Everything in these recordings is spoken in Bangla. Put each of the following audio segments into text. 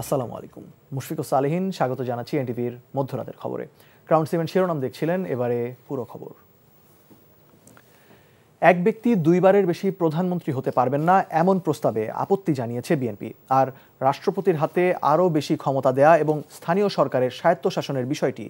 আসসালামু আলাইকুম। মুশফিকুর সালেহীন স্বাগত জানাচ্ছি এনটিভির মধ্যরাতের খবরে। ক্রাউন সিমেন্ট শিরোনাম দেখছিলেন, এবারে পুরো খবর। এক ব্যক্তি দুইবারের বেশি প্রধানমন্ত্রী হতে পারবেন না এমন প্রস্তাবে আপত্তি জানিয়েছে বিএনপি। আর রাষ্ট্রপতির হাতে আরও বেশি ক্ষমতা দেয়া এবং স্থানীয় সরকারের স্বায়ত্তশাসনের বিষয়টি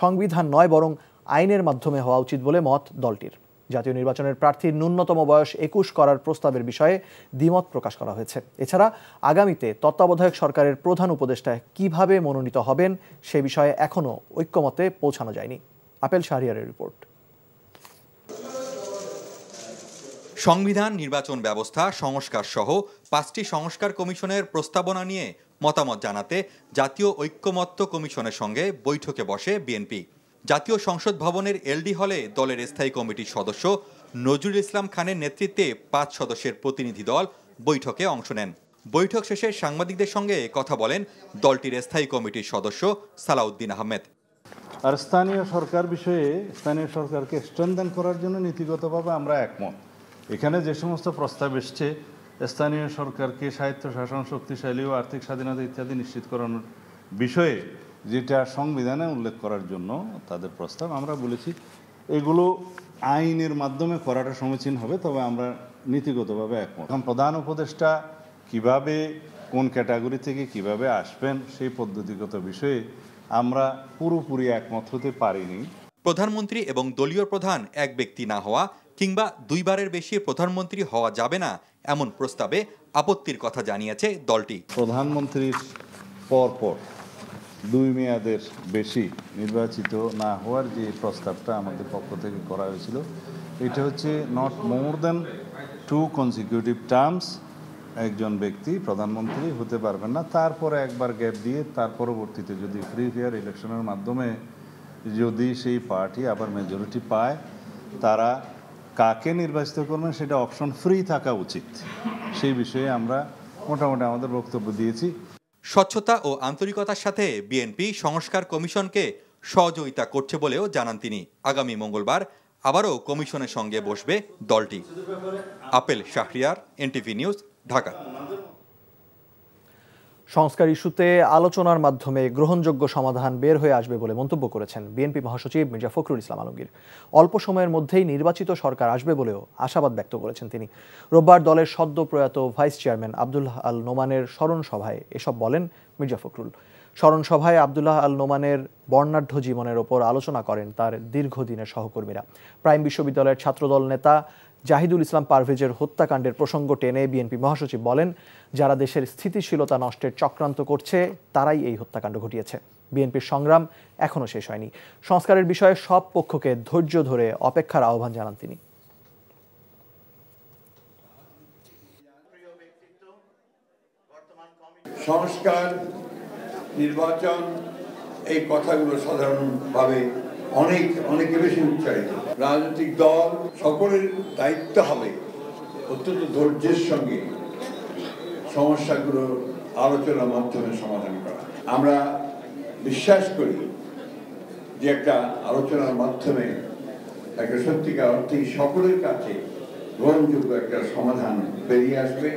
সংবিধান নয় বরং আইনের মাধ্যমে হওয়া উচিত বলে মত দলটির। জাতীয় নির্বাচনের প্রার্থীর ন্যূনতম বয়স ২১ করার প্রস্তাবের বিষয়ে দ্বিমত প্রকাশ করা হয়েছে। এছাড়া আগামীতে তত্ত্বাবধায়ক সরকারের প্রধান উপদেষ্টা কিভাবে মনোনীত হবেন সে বিষয়ে এখনও ঐক্যমতে পৌঁছানো যায়নি। আপেল শাহরিয়ারের রিপোর্ট। সংবিধান, নির্বাচন ব্যবস্থা সংস্কার সহ ৫টি সংস্কার কমিশনের প্রস্তাবনা নিয়ে মতামত জানাতে জাতীয় ঐক্যমত্য কমিশনের সঙ্গে বৈঠকে বসে বিএনপি। জাতীয় সংসদ ভবনের এলডি হলে দলের স্থায়ী কমিটির সদস্য নজরুল ইসলাম খানের নেতৃত্বে ৫ সদস্যের প্রতিনিধি দল বৈঠকে অংশ নেন। বৈঠক শেষে সাংবাদিকদের সঙ্গে কথা বলেন দলটির স্থায়ী কমিটির সদস্য সালাউদ্দিন আহমেদ। আর স্থানীয় সরকার বিষয়ে স্থানীয় সরকারকে স্ট্রেনথেন করার জন্য নীতিগতভাবে আমরা একমত। এখানে যে সমস্ত প্রস্তাব এসছে স্থানীয় সরকারকে স্বায়ত্তশাসন, শক্তিশালী ও আর্থিক স্বাধীনতা ইত্যাদি নিশ্চিত করানোর বিষয়ে যেটা সংবিধানে উল্লেখ করার জন্য তাদের প্রস্তাব, আমরা বলেছি এগুলো আইনের মাধ্যমে করাটা সমীচীন হবে, তবে আমরা নীতিগতভাবে একমত। এখন প্রধান উপদেষ্টা কিভাবে, কোন ক্যাটাগরি থেকে কিভাবে আসবেন সেই পদ্ধতিগত বিষয়ে আমরা পুরোপুরি একমত হতে পারিনি। প্রধানমন্ত্রী এবং দলীয় প্রধান এক ব্যক্তি না হওয়া কিংবা দুইবারের বেশি প্রধানমন্ত্রী হওয়া যাবে না এমন প্রস্তাবে আপত্তির কথা জানিয়েছে দলটি। প্রধানমন্ত্রীর পরপর 2 মেয়াদের বেশি নির্বাচিত না হওয়ার যে প্রস্তাবটা আমাদের পক্ষ থেকে করা হয়েছিল, এটা হচ্ছে not more than 2 consecutive terms একজন ব্যক্তি প্রধানমন্ত্রী হতে পারবেন না। তারপরে একবার গ্যাপ দিয়ে তার পরবর্তীতে যদি ফ্রি ফেয়ার ইলেকশনের মাধ্যমে যদি সেই পার্টি আবার মেজরিটি পায়, তারা কাকে নির্বাচিত করবেন সেটা অপশন ফ্রি থাকা উচিত। সেই বিষয়ে আমরা মোটামুটি আমাদের বক্তব্য দিয়েছি। স্বচ্ছতা ও আন্তরিকতার সাথে বিএনপি সংস্কার কমিশনকে সহযোগিতা করছে বলেও জানান তিনি। আগামী মঙ্গলবার আবারও কমিশনের সঙ্গে বসবে দলটি। Apple Shahriar, NTV news, Dhaka. সংস্কার ইস্যুতে আলোচনার মাধ্যমে গ্রহণযোগ্য সমাধান বের হয়ে আসবে বলে মন্তব্য করেছেন বিএনপি মহাসচিব মির্জা ফখরুল ইসলাম আলমগীর। অল্প সময়ের মধ্যেই নির্বাচিত সরকার আসবে বলেও আশাবাদ ব্যক্ত করেছেন তিনি। রোববার দলের সদ্য প্রয়াত ভাইস চেয়ারম্যান আব্দুল্লাহ আল নোমানের স্মরণ সভায় এসব বলেন মির্জা ফখরুল। স্মরণ সভায় আব্দুল্লাহ আল নোমানের বর্ণাঢ্য জীবনের ওপর আলোচনা করেন তার দীর্ঘদিনের সহকর্মীরা। প্রাইম বিশ্ববিদ্যালয়ের ছাত্রদল নেতা জাহিদুল ইসলাম পারভেজের হত্যাকাণ্ডের প্রসঙ্গ টেনে বিএনপি মহাসচিব বলেন, যারা দেশের স্থিতিশীলতা নষ্টের চক্রান্ত করছে তারাই এই হত্যাকাণ্ড ঘটিয়েছে। বিএনপির সংগ্রাম এখনো শেষ হয়নি। সংস্কারের বিষয়ে সব পক্ষকে ধৈর্য ধরে অপেক্ষার আহ্বান জানান তিনি। সংস্কার, নির্বাচন, এই কথাগুলো সাধারণভাবে অনেকে বেশি উচ্চারিত। রাজনৈতিক দল সকলের দায়িত্ব হবে অত্যন্ত ধৈর্যের সঙ্গে সমস্যাগুলো আলোচনার মাধ্যমে সমাধান করা। আমরা বিশ্বাস করি যে একটা আলোচনার মাধ্যমে একটা সত্যিকার অর্থেই সকলের কাছে গ্রহণযোগ্য একটা সমাধান বেরিয়ে আসবে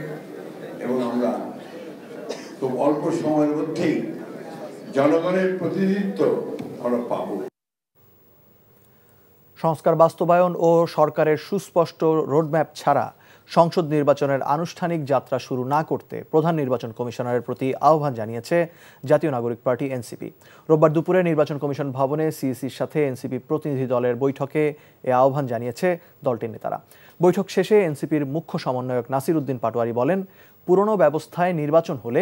এবং আমরা খুব অল্প সময়ের মধ্যেই জনগণের প্রতিনিধিত্ব আমরা পাবো। সংস্কার বাস্তবায়ন ও সরকারের সুস্পষ্ট রোডম্যাপ ছাড়া সংসদ নির্বাচনের আনুষ্ঠানিক যাত্রা শুরু না করতে প্রধান নির্বাচন কমিশনারের প্রতি আহ্বান জানিয়েছে জাতীয় নাগরিক পার্টি এনসিপি। রোববার দুপুরে নির্বাচন কমিশন ভবনে সিইসির সাথে এনসিপি প্রতিনিধি দলের বৈঠকে এ আহ্বান জানিয়েছে দলটির নেতারা। বৈঠক শেষে এনসিপির মুখ্য সমন্বয়ক নাসির উদ্দিন পাটোয়ারি বলেন, পুরনো ব্যবস্থায় নির্বাচন হলে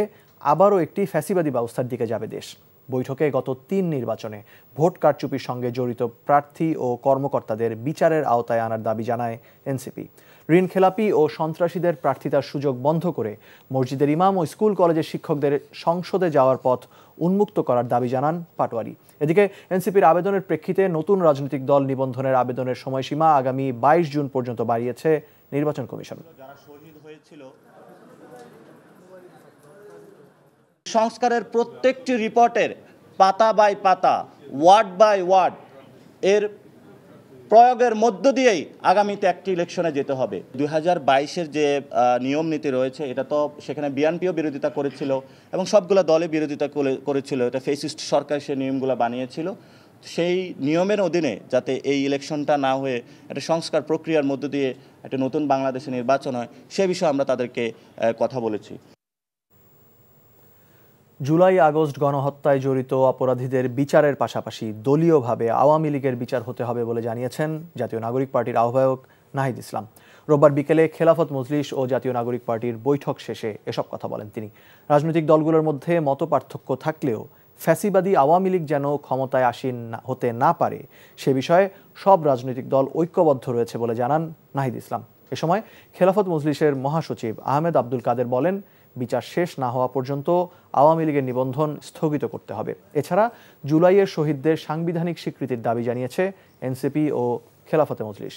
আবারও একটি ফ্যাসিবাদী ব্যবস্থার দিকে যাবে দেশ। বৈঠকে গত 3 নির্বাচনে ভোট কারচুপির সঙ্গে জড়িত প্রার্থী ও কর্মকর্তাদের বিচারের আওতায় আনার দাবি জানায় এনসিপি। ঋণখেলাপি ও সন্ত্রাসীদের প্রার্থিতার সুযোগ বন্ধ করে মসজিদের ইমাম ও স্কুল কলেজের শিক্ষকদের সংসদে যাওয়ার পথ উন্মুক্ত করার দাবি জানান পাটোয়ারি। এদিকে এনসিপির আবেদনের প্রেক্ষিতে নতুন রাজনৈতিক দল নিবন্ধনের আবেদনের সময়সীমা আগামী 22 জুন পর্যন্ত বাড়িয়েছে নির্বাচন কমিশন। সংস্কারের প্রত্যেকটি রিপোর্টের পাতা বাই পাতা, ওয়ার্ড বাই ওয়ার্ড এর প্রয়োগের মধ্য দিয়েই আগামীতে একটি ইলেকশনে যেতে হবে। 2022-এর যে নিয়ম নীতি রয়েছে এটা তো সেখানে বিএনপিও বিরোধিতা করেছিল এবং সবগুলো দলে বিরোধিতা করেছিল। এটা ফেসিস্ট সরকার সেই নিয়মগুলো বানিয়েছিল। সেই নিয়মের অধীনে যাতে এই ইলেকশনটা না হয়ে একটা সংস্কার প্রক্রিয়ার মধ্য দিয়ে একটা নতুন বাংলাদেশে নির্বাচন হয় সে বিষয়ে আমরা তাদেরকে কথা বলেছি। জুলাই আগস্ট গণহত্যায় জড়িত অপরাধীদের বিচারের পাশাপাশি দলীয়ভাবে আওয়ামী লীগের বিচার হতে হবে বলে জানিয়েছেন জাতীয় নাগরিক পার্টির আহ্বায়ক নাহিদ ইসলাম। রোববার বিকেলে খেলাফত মজলিস ও জাতীয় নাগরিক পার্টির বৈঠক শেষে এসব কথা বলেন তিনি। রাজনৈতিক দলগুলোর মধ্যে মতপার্থক্য থাকলেও ফ্যাসিবাদী আওয়ামী লীগ যেন ক্ষমতায় আসীন হতে না পারে সে বিষয়ে সব রাজনৈতিক দল ঐক্যবদ্ধ রয়েছে বলে জানান নাহিদ ইসলাম। এ সময় খেলাফত মজলিসের মহাসচিব আহমেদ আব্দুল কাদের বলেন, বিচার শেষ না হওয়া পর্যন্ত আওয়ামী লীগের নিবন্ধন স্থগিত করতে হবে। এছাড়া জুলাইয়ের শহীদদের সাংবিধানিক স্বীকৃতির দাবি জানিয়েছে এনসিপি ও খেলাফতে মজলিস।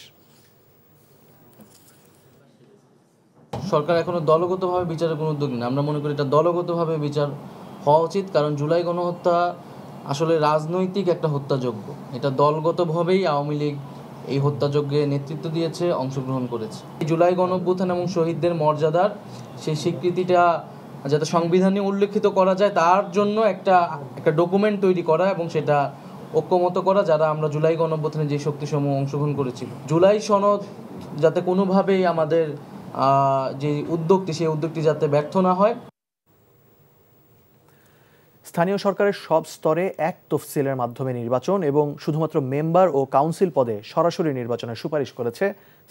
সরকার এখনো দলগতভাবে বিচারের কোনো উদ্যোগ নেই। আমরা মনে করি এটা দলগতভাবে বিচার হওয়া উচিত, কারণ জুলাই গণহত্যা আসলে রাজনৈতিক একটা হত্যাযজ্ঞ। এটা দলগতভাবেই আওয়ামী লীগ এই হত্যাযজ্ঞে নেতৃত্ব দিয়েছে, অংশগ্রহণ করেছে। জুলাই গণঅভ্যুত্থান এবং শহীদদের মর্যাদার সেই স্বীকৃতিটা যাতে সংবিধানে উল্লেখিত করা যায় তার জন্য একটা ডকুমেন্ট তৈরি করা এবং সেটা ঐক্যমত করা যারা আমরা জুলাই গণঅভ্যুত্থানে যে শক্তিসমূহ অংশগ্রহণ করেছিল। জুলাই সনদ যাতে কোনোভাবেই আমাদের যে উদ্যোগটি সেই উদ্যোগটি যাতে ব্যর্থ না হয়। স্থানীয় সরকারের সব স্তরে এক তফসিলের মাধ্যমে নির্বাচন এবং শুধুমাত্র মেম্বার ও কাউন্সিল পদে সরাসরি নির্বাচনের সুপারিশ করেছে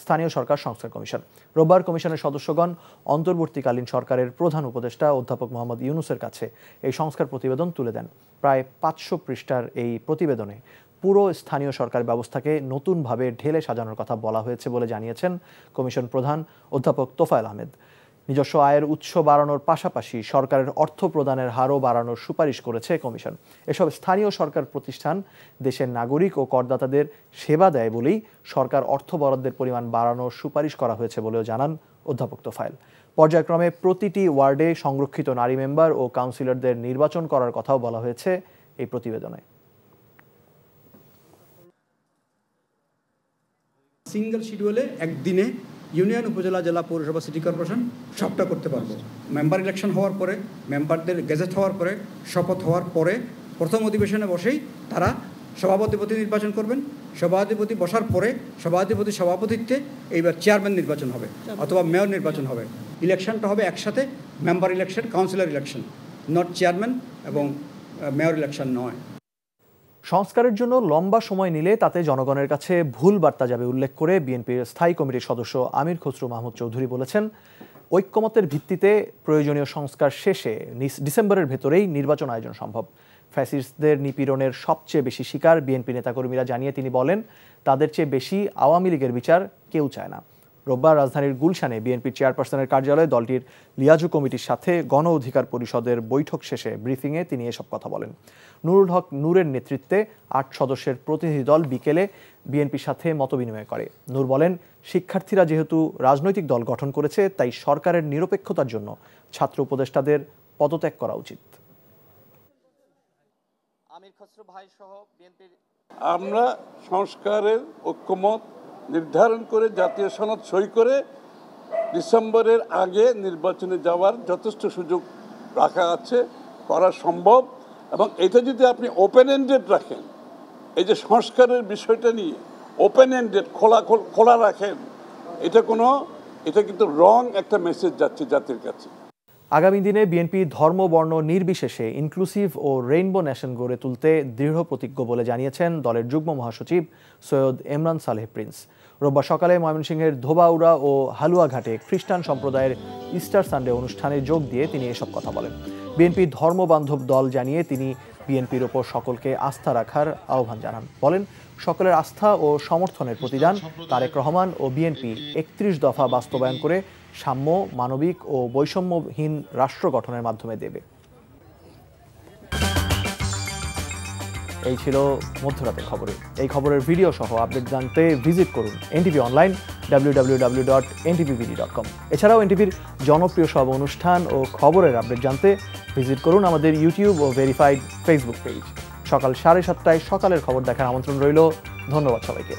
স্থানীয় সরকার সংস্কার কমিশন। রোববার কমিশনের সদস্যগণ অন্তর্বর্তীকালীন সরকারের প্রধান উপদেষ্টা অধ্যাপক মোহাম্মদ ইউনূসের কাছে এই সংস্কার প্রতিবেদন তুলে দেন। প্রায় 500 পৃষ্ঠার এই প্রতিবেদনে পুরো স্থানীয় সরকার ব্যবস্থাকে নতুনভাবে ঢেলে সাজানোর কথা বলা হয়েছে বলে জানিয়েছেন কমিশন প্রধান অধ্যাপক তোফায়েল আহমেদ। নিজস্ব আয়ের উৎস বাড়ানোর পাশাপাশি সরকারের অর্থ প্রদানের হারও বাড়ানোর সুপারিশ করেছে কমিশন। এসব স্থানীয় সরকার প্রতিষ্ঠান দেশের নাগরিক ও করদাতাদের সেবা দেয় বলেই সরকার অর্থ বরাদ্দের পরিমাণ বাড়ানোর সুপারিশ করা হয়েছে বলেও জানান অধ্যাপক তোফায়েল। পর্যায়ক্রমে প্রতিটি ওয়ার্ডে সংরক্ষিত নারী মেম্বার ও কাউন্সিলরদের নির্বাচন করার কথাও বলা হয়েছে এই প্রতিবেদনে। সিঙ্গেল শিডিউলে একদিনে ইউনিয়ন, উপজেলা, জেলা, পৌরসভা, সিটি কর্পোরেশন সবটা করতে পারবো। মেম্বার ইলেকশন হওয়ার পরে, মেম্বারদের গেজেট হওয়ার পরে, শপথ হওয়ার পরে প্রথম অধিবেশনে বসেই তারা সভাপতি নির্বাচন করবেন। সভাধিপতি বসার পরে সভাপতিত্বে এইবার চেয়ারম্যান নির্বাচন হবে অথবা মেয়র নির্বাচন হবে। ইলেকশনটা হবে একসাথে, member election, councillor election, not chairman এবং মেয়র ইলেকশন নয়। সংস্কারের জন্য লম্বা সময় নিলে তাতে জনগণের কাছে ভুল বার্তা যাবে উল্লেখ করে বিএনপির স্থায়ী কমিটির সদস্য আমির খসরু মাহমুদ চৌধুরী বলেছেন, ঐক্যমতের ভিত্তিতে প্রয়োজনীয় সংস্কার শেষে ডিসেম্বরের ভেতরেই নির্বাচন আয়োজন সম্ভব। ফ্যাসিস্টদের নিপীড়নের সবচেয়ে বেশি শিকার বিএনপি নেতাকর্মীরা জানিয়ে তিনি বলেন, তাদের চেয়ে বেশি আওয়ামী লীগের বিচার কেউ চায় না। রোববার রাজধানীর গুলশানে বিএনপির চেয়ারপারসনের কার্যালয়ে দলটির লিয়াজু কমিটির সাথে গণ অধিকার পরিষদের বৈঠক শেষে ব্রিফিংয়ে তিনি এসব কথা বলেন। নুরুল হক নূরের নেতৃত্বে 8 সদস্যের প্রতিনিধি দল বিকেলে বিএনপির সাথে মতবিনিময় করে। নূর বলেন, শিক্ষার্থীরা যেহেতু রাজনৈতিক দল গঠন করেছে তাই সরকারের নিরপেক্ষতার জন্য ছাত্র উপদেষ্টাদের পদত্যাগ করা উচিত। আমরা সংস্কারের ঐক্যমত নির্ধারণ করে জাতীয় সনদ সই করে ডিসেম্বরের আগে নির্বাচনে যাওয়ার যথেষ্ট সুযোগ রাখা আছে, করা সম্ভব। এবং এটা যদি আপনি ওপেন এন্ডেড রাখেন, এই যে সংস্কারের বিষয়টা নিয়ে ওপেন এন্ডেড খোলা রাখেন, এটা কিন্তু রং একটা মেসেজ যাচ্ছে জাতির কাছে। আগামী দিনে বিএনপি ধর্ম বর্ণ নির্বিশেষে ইনক্লুসিভ ও রেইনবো নেশন গড়ে তুলতে দৃঢ় প্রতিজ্ঞ বলে জানিয়েছেন দলের যুগ্ম মহাসচিব সৈয়দ এমরান সালেহ প্রিন্স। রোববার সকালে ময়মনসিংহের ধোবাউড়া ও হালুয়াঘাটে খ্রিস্টান সম্প্রদায়ের ইস্টার সানডে অনুষ্ঠানে যোগ দিয়ে তিনি এসব কথা বলেন। বিএনপি ধর্মবান্ধব দল জানিয়ে তিনি বিএনপির ওপর সকলকে আস্থা রাখার আহ্বান জানান। বলেন, সকলের আস্থা ও সমর্থনের প্রতিদান তারেক রহমান ও বিএনপি 31 দফা বাস্তবায়ন করে সাম্য, মানবিক ও বৈষম্যহীন রাষ্ট্র গঠনের মাধ্যমে দেবে। এই ছিল মধ্যরাতের খবরে। এই খবরের ভিডিও সহ আপডেট জানতে ভিজিট করুন এনটিভি অনলাইন www.ntvbd.com। এছাড়াও এনটিভির জনপ্রিয় সব অনুষ্ঠান ও খবরের আপডেট জানতে ভিজিট করুন আমাদের ইউটিউব ও ভেরিফাইড ফেসবুক পেজ। সকাল 7:30টায় সকালের খবর দেখার আমন্ত্রণ রইল। ধন্যবাদ সবাইকে।